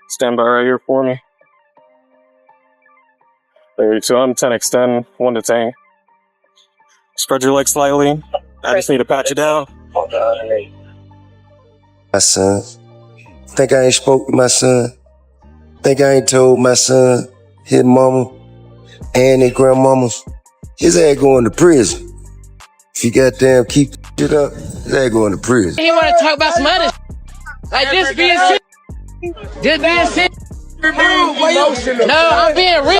Stand by right here for me. 32, I'm 10x10, 1 to 10. Spread your legs slightly. I just need to pat you down. My son. Think I ain't spoke to my son. Think I ain't told my son, his mama, and his grandmamas, his ass going to prison. If you goddamn keep shit up, his ass going to prison. You want to talk about some other like this being shit? Just being shit. No, I'm being real.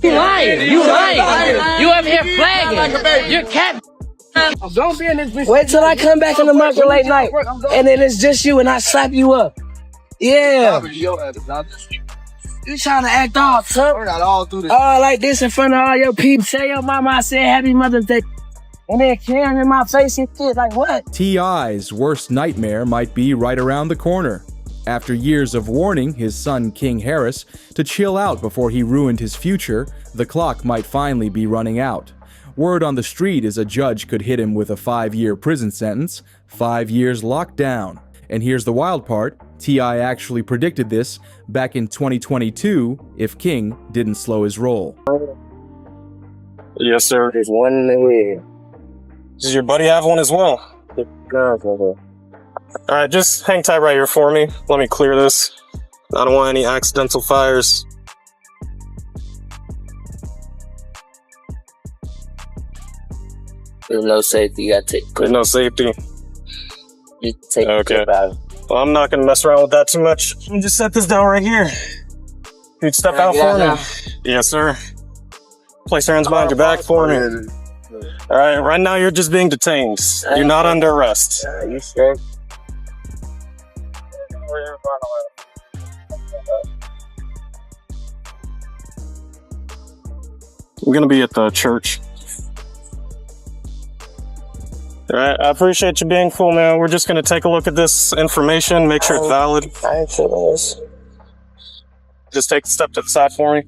You lying. You lying. You up here flagging. You're cat. Don't be in this bitch. Wait till I come back in the market late night, and then it's just you, and I slap you up. Yeah. You trying to act all tough? We're not all through this. All like this in front of all your people. Tell your mama I said Happy Mother's Day. And then Karen in my face and shit, like what? T.I.'s worst nightmare might be right around the corner. After years of warning his son King Harris to chill out before he ruined his future, the clock might finally be running out. Word on the street is a judge could hit him with a 5-year prison sentence, 5 years locked down. And here's the wild part, T.I. actually predicted this back in 2022 if King didn't slow his roll. Yes, sir. There's one in the way. Does your buddy have one as well? Alright, just hang tight right here for me. Let me clear this. I don't want any accidental fires. There's no safety, you gotta take. There's no safety. You take okay. Well, I'm not gonna mess around with that too much. Let me just set this down right here. You'd step out for me. Yes, sir. Place your hands behind your back for me. Alright, right now you're just being detained. You're not under arrest. You sure? We're gonna be at the church. Alright, I appreciate you being cool, man. We're just gonna take a look at this information, make sure it's valid. I ain't feeling this. Just take a step to the side for me.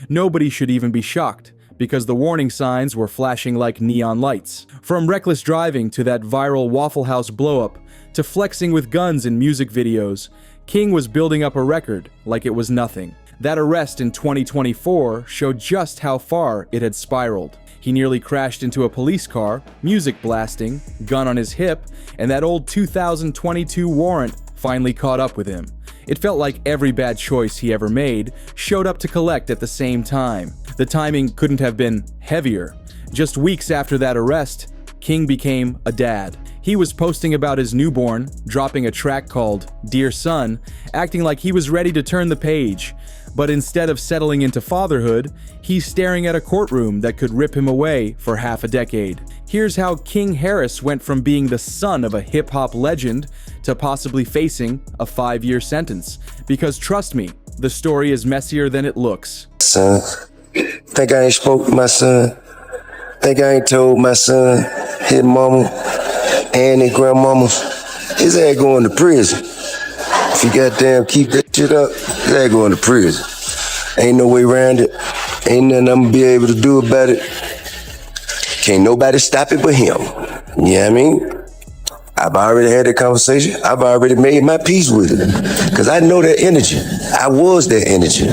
Nobody should even be shocked, because the warning signs were flashing like neon lights. From reckless driving to that viral Waffle House blowup, to flexing with guns in music videos, King was building up a record like it was nothing. That arrest in 2024 showed just how far it had spiraled. He nearly crashed into a police car, music blasting, gun on his hip, and that old 2022 warrant finally caught up with him. It felt like every bad choice he ever made showed up to collect at the same time. The timing couldn't have been heavier. Just weeks after that arrest, King became a dad. He was posting about his newborn, dropping a track called Dear Son, acting like he was ready to turn the page. But instead of settling into fatherhood, he's staring at a courtroom that could rip him away for half a decade. Here's how King Harris went from being the son of a hip-hop legend to possibly facing a 5-year sentence. Because trust me, the story is messier than it looks. Son, think I ain't spoke to my son. Think I ain't told my son, his mama, and his grandmamas, his ass going to prison. If you goddamn keep that shit up, his ass going to prison. Ain't no way around it. Ain't nothing I'm gonna be able to do about it. Can't nobody stop it but him. You know what I mean? I've already had that conversation. I've already made my peace with it. Because I know that energy. I was that energy.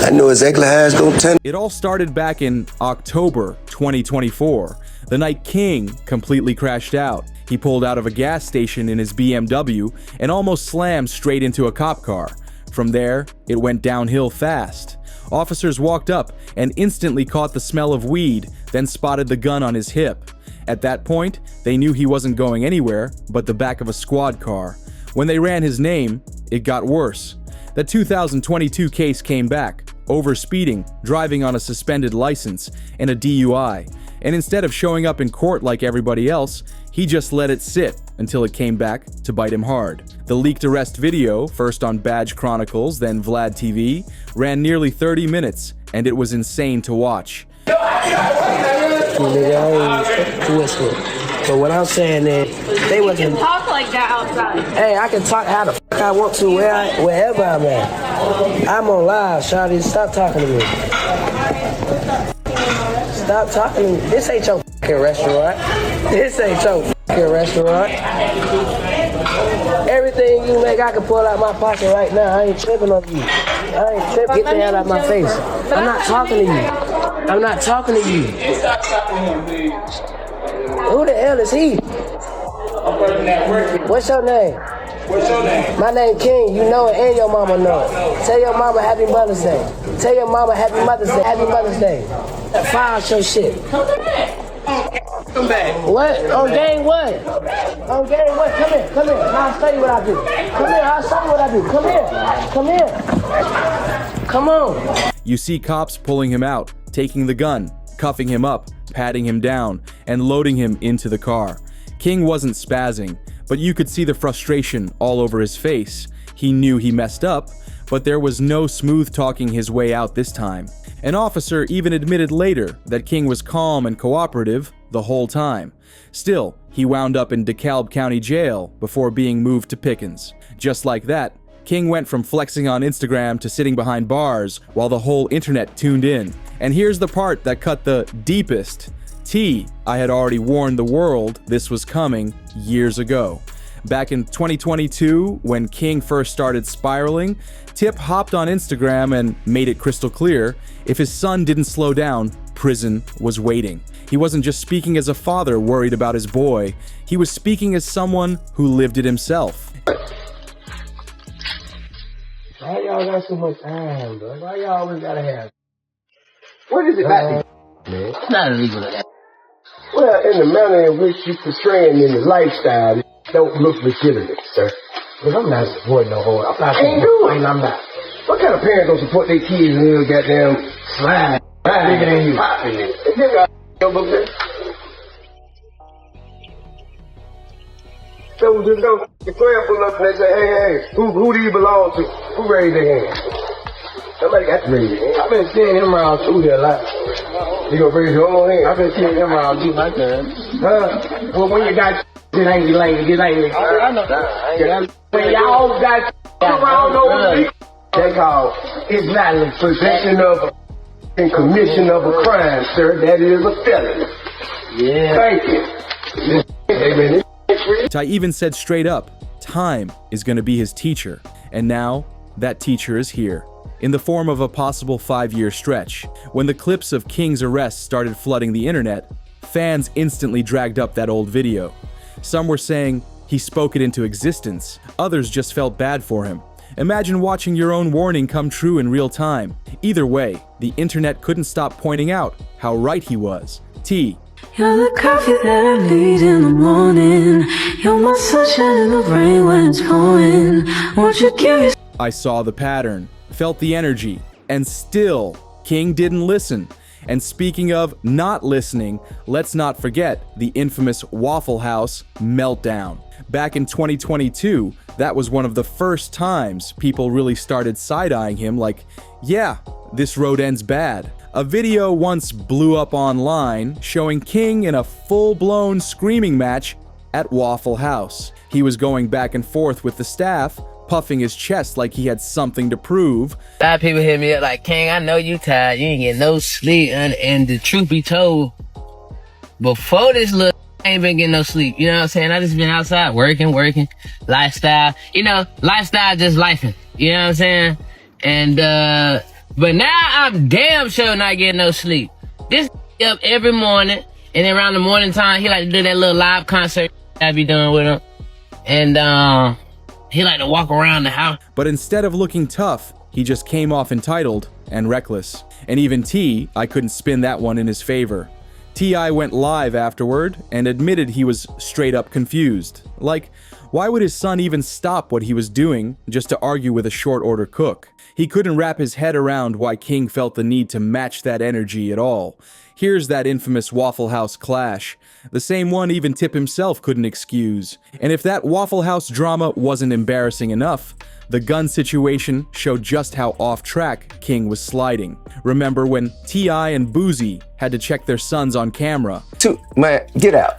I know exactly how it's gonna turn. It all started back in October 2024, the night King completely crashed out. He pulled out of a gas station in his BMW and almost slammed straight into a cop car. From there, it went downhill fast. Officers walked up and instantly caught the smell of weed, then spotted the gun on his hip. At that point, they knew he wasn't going anywhere but the back of a squad car. When they ran his name, it got worse. The 2022 case came back, overspeeding, driving on a suspended license, and a DUI. And instead of showing up in court like everybody else, he just let it sit until it came back to bite him hard. The leaked arrest video, first on Badge Chronicles, then Vlad TV, ran nearly 30 minutes, and it was insane to watch. But what I'm saying is, they wasn't. You can talk like that outside. Hey, I can talk how the fuck I want to wherever I'm at. I'm on live, shawty. Stop talking to me. Stop talking to me. This ain't your fucking restaurant. This ain't your fucking restaurant. Everything me and you, man, I can pull out my pocket right now. I ain't tripping on you. I ain't tripping. Get the hell out of my face. I'm not talking to you. I'm not talking to you. Who the hell is he? What's your name? What's your name? My name King. You know it and your mama know it. Tell your mama Happy Mother's Day. Tell your mama Happy Mother's Day. Happy Mother's Day. File your shit. Come back. What? On game what? On game what? Come here. Come here. I'll show you what I do. Come here. I'll show you what I do. Come here. Come here. Come on. You see cops pulling him out, taking the gun, cuffing him up, patting him down, and loading him into the car. King wasn't spazzing, but you could see the frustration all over his face. He knew he messed up, but there was no smooth talking his way out this time. An officer even admitted later that King was calm and cooperative the whole time. Still, he wound up in DeKalb County Jail before being moved to Pickens. Just like that, King went from flexing on Instagram to sitting behind bars while the whole internet tuned in. And here's the part that cut the deepest. I had already warned the world this was coming years ago. Back in 2022, when King first started spiraling, Tip hopped on Instagram and made it crystal clear if his son didn't slow down, prison was waiting. He wasn't just speaking as a father worried about his boy, he was speaking as someone who lived it himself. Why y'all got so much time, bro? Why y'all always gotta have? What is it about Man. It's not illegal to have. Well, in the manner in which you're portraying in the lifestyle, it don't look legitimate, sir. But I'm not supporting no whole. I'm not Ain't supporting. doing. I'm not. What kind of parents don't support their kids in little goddamn slide? Bigger than you. Popping it. Is there a over there? So just go the club pull up and they say, hey, who do you belong to? Who raised their hand? Somebody got to raise their hand. I've been seeing him around through there a lot. You gonna raise your own hand? I've been seeing him around too like that. Well, when you got It ain't lame. I know that. When y'all got around those people, they call it's not the possession of and commission of a crime, sir. That is a felony. Yeah. Thank you. Ty even said straight up, time is going to be his teacher. And now, that teacher is here, in the form of a possible 5-year stretch. When the clips of King's arrest started flooding the internet, fans instantly dragged up that old video. Some were saying he spoke it into existence, others just felt bad for him. Imagine watching your own warning come true in real time. Either way, the internet couldn't stop pointing out how right he was. T. You're the coffee that I need in the morning. You're my sunshine in the rain when it's pouring. Won't you give me? I saw the pattern, felt the energy, and still, King didn't listen. And speaking of not listening, let's not forget the infamous Waffle House meltdown. Back in 2022, that was one of the first times people really started side-eyeing him like, yeah, this road ends bad. A video once blew up online showing King in a full-blown screaming match at Waffle House. He was going back and forth with the staff, puffing his chest like he had something to prove. A lot of people hit me up like, King, I know you tired. You ain't getting no sleep. And the truth be told, before this little, I ain't been getting no sleep. You know what I'm saying? I just been outside working, lifestyle. You know, lifestyle just lifing. You know what I'm saying? And, but now I'm damn sure not getting no sleep. This up every morning. And then around the morning time, he like to do that little live concert I be doing with him. And, he like to walk around the house. But instead of looking tough, he just came off entitled and reckless. And even T, I couldn't spin that one in his favor. T.I. went live afterward and admitted he was straight up confused. Like, why would his son even stop what he was doing just to argue with a short order cook? He couldn't wrap his head around why King felt the need to match that energy at all. Here's that infamous Waffle House clash, the same one even Tip himself couldn't excuse. And if that Waffle House drama wasn't embarrassing enough, the gun situation showed just how off track King was sliding. Remember when T.I. and Boozy had to check their sons on camera? Man, get out.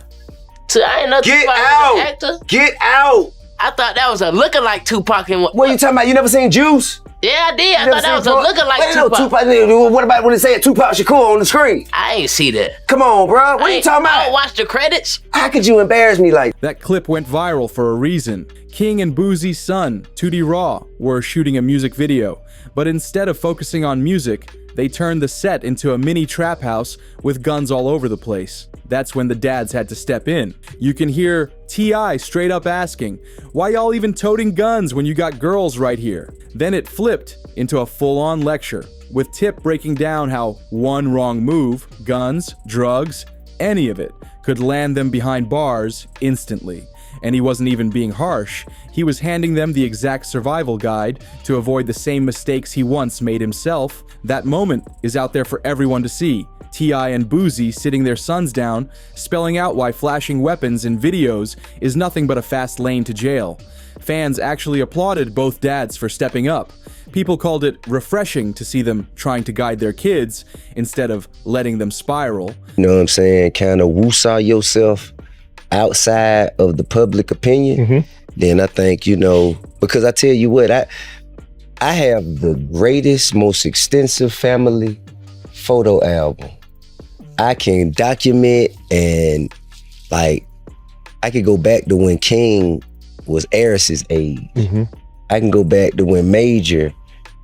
So I ain't know Get Tupac out! was an actor. Get out! I thought that was a looking like Tupac and what? What are you talking about? You never seen Juice? Yeah, I did. I thought that was looking like Tupac. What about when it said Tupac Shakur on the screen? I ain't see that. Come on, bro. What are you talking I about? don't watch the credits. How could you embarrass me like That clip went viral for a reason. King and Boozie's son, Tootie Raw, were shooting a music video, but instead of focusing on music, they turned the set into a mini trap house with guns all over the place. That's when the dads had to step in. You can hear T.I. straight up asking, "Why y'all even toting guns when you got girls right here?" Then it flipped into a full-on lecture, with Tip breaking down how one wrong move, guns, drugs, any of it, could land them behind bars instantly. And he wasn't even being harsh, he was handing them the exact survival guide to avoid the same mistakes he once made himself. That moment is out there for everyone to see. T.I. and Boozy sitting their sons down, spelling out why flashing weapons in videos is nothing but a fast lane to jail. Fans actually applauded both dads for stepping up. People called it refreshing to see them trying to guide their kids instead of letting them spiral. You know what I'm saying? Kind of woosah yourself outside of the public opinion. Then I think, you know, because I tell you what, I have the greatest, most extensive family photo album. I can document and like, I could go back to when King was Eris's age. I can go back to when Major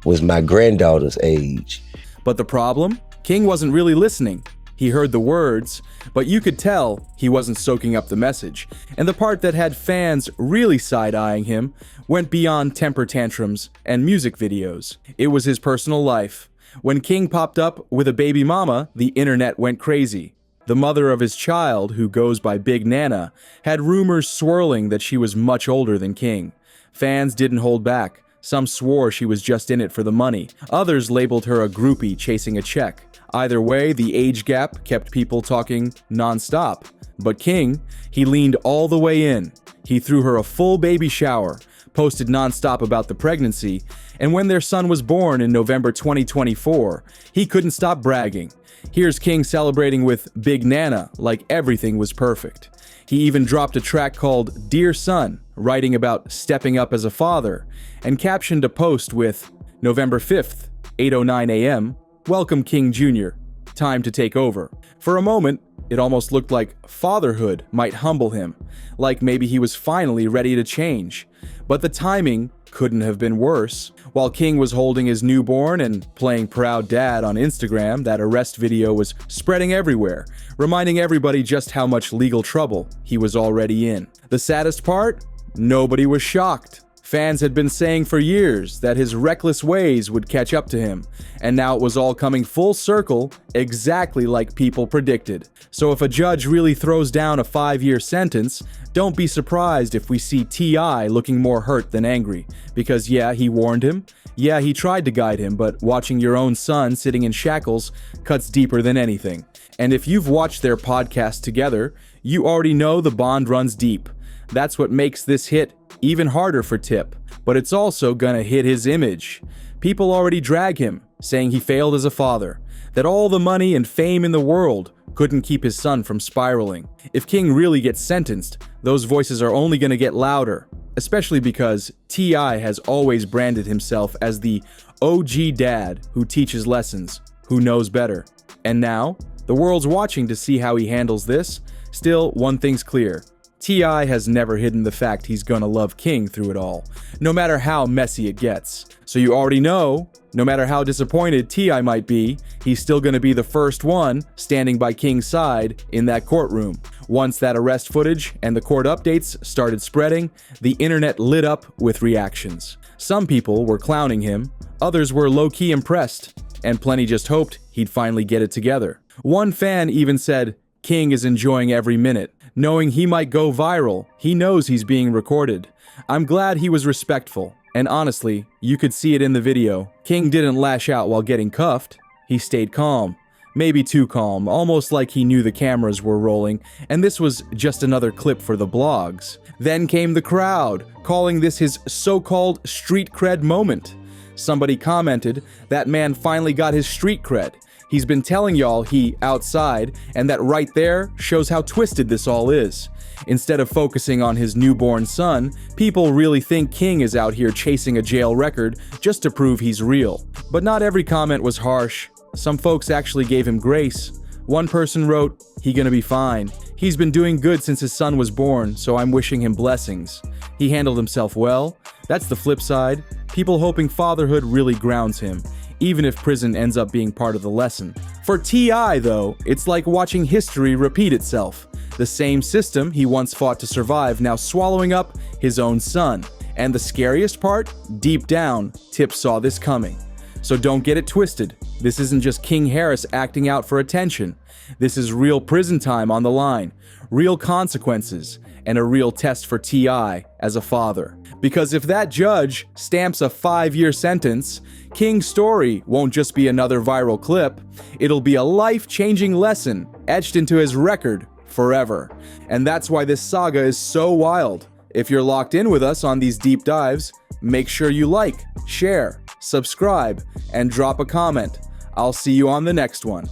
was my granddaughter's age. But the problem? King wasn't really listening. He heard the words, but you could tell he wasn't soaking up the message. And the part that had fans really side-eyeing him went beyond temper tantrums and music videos. It was his personal life. When King popped up with a baby mama, the internet went crazy. The mother of his child, who goes by Big Nana, had rumors swirling that she was much older than King. Fans didn't hold back. Some swore she was just in it for the money. Others labeled her a groupie chasing a check. Either way, the age gap kept people talking non-stop. But King, he leaned all the way in. He threw her a full baby shower, posted non-stop about the pregnancy, and when their son was born in November 2024, he couldn't stop bragging. Here's King celebrating with Big Nana like everything was perfect. He even dropped a track called Dear Son, writing about stepping up as a father, and captioned a post with, November 5th, 8:09 a.m., welcome King Jr., time to take over. For a moment, it almost looked like fatherhood might humble him, like maybe he was finally ready to change. But the timing couldn't have been worse. While King was holding his newborn and playing proud dad on Instagram, that arrest video was spreading everywhere, reminding everybody just how much legal trouble he was already in. The saddest part? Nobody was shocked. Fans had been saying for years that his reckless ways would catch up to him, and now it was all coming full circle, exactly like people predicted. So if a judge really throws down a 5-year sentence, don't be surprised if we see T.I. looking more hurt than angry. Because yeah, he warned him, yeah, he tried to guide him, but watching your own son sitting in shackles cuts deeper than anything. And if you've watched their podcast together, you already know the bond runs deep. That's what makes this hit even harder for Tip, but it's also gonna hit his image. People already drag him, saying he failed as a father, that all the money and fame in the world couldn't keep his son from spiraling. If King really gets sentenced, those voices are only gonna get louder, especially because T.I. has always branded himself as the OG dad who teaches lessons, who knows better. And now, the world's watching to see how he handles this. Still, one thing's clear. T.I. has never hidden the fact he's gonna love King through it all, no matter how messy it gets. So you already know, no matter how disappointed T.I. might be, he's still gonna be the first one standing by King's side in that courtroom. Once that arrest footage and the court updates started spreading, the internet lit up with reactions. Some people were clowning him, others were low-key impressed, and plenty just hoped he'd finally get it together. One fan even said, King is enjoying every minute. Knowing he might go viral, he knows he's being recorded. I'm glad he was respectful, and honestly, you could see it in the video. King didn't lash out while getting cuffed. He stayed calm. Maybe too calm, almost like he knew the cameras were rolling, and this was just another clip for the blogs. Then came the crowd, calling this his so-called street cred moment. Somebody commented, that man finally got his street cred. He's been telling y'all he outside, and that right there shows how twisted this all is. Instead of focusing on his newborn son, people really think King is out here chasing a jail record just to prove he's real. But not every comment was harsh. Some folks actually gave him grace. One person wrote, "He gonna be fine. He's been doing good since his son was born, so I'm wishing him blessings. He handled himself well." That's the flip side. People hoping fatherhood really grounds him, even if prison ends up being part of the lesson. For T.I., though, it's like watching history repeat itself. The same system he once fought to survive now swallowing up his own son. And the scariest part? Deep down, Tip saw this coming. So don't get it twisted. This isn't just King Harris acting out for attention. This is real prison time on the line, real consequences, and a real test for T.I. as a father. Because if that judge stamps a 5-year sentence, King's story won't just be another viral clip, it'll be a life-changing lesson etched into his record forever. And that's why this saga is so wild. If you're locked in with us on these deep dives, make sure you like, share, subscribe, and drop a comment. I'll see you on the next one.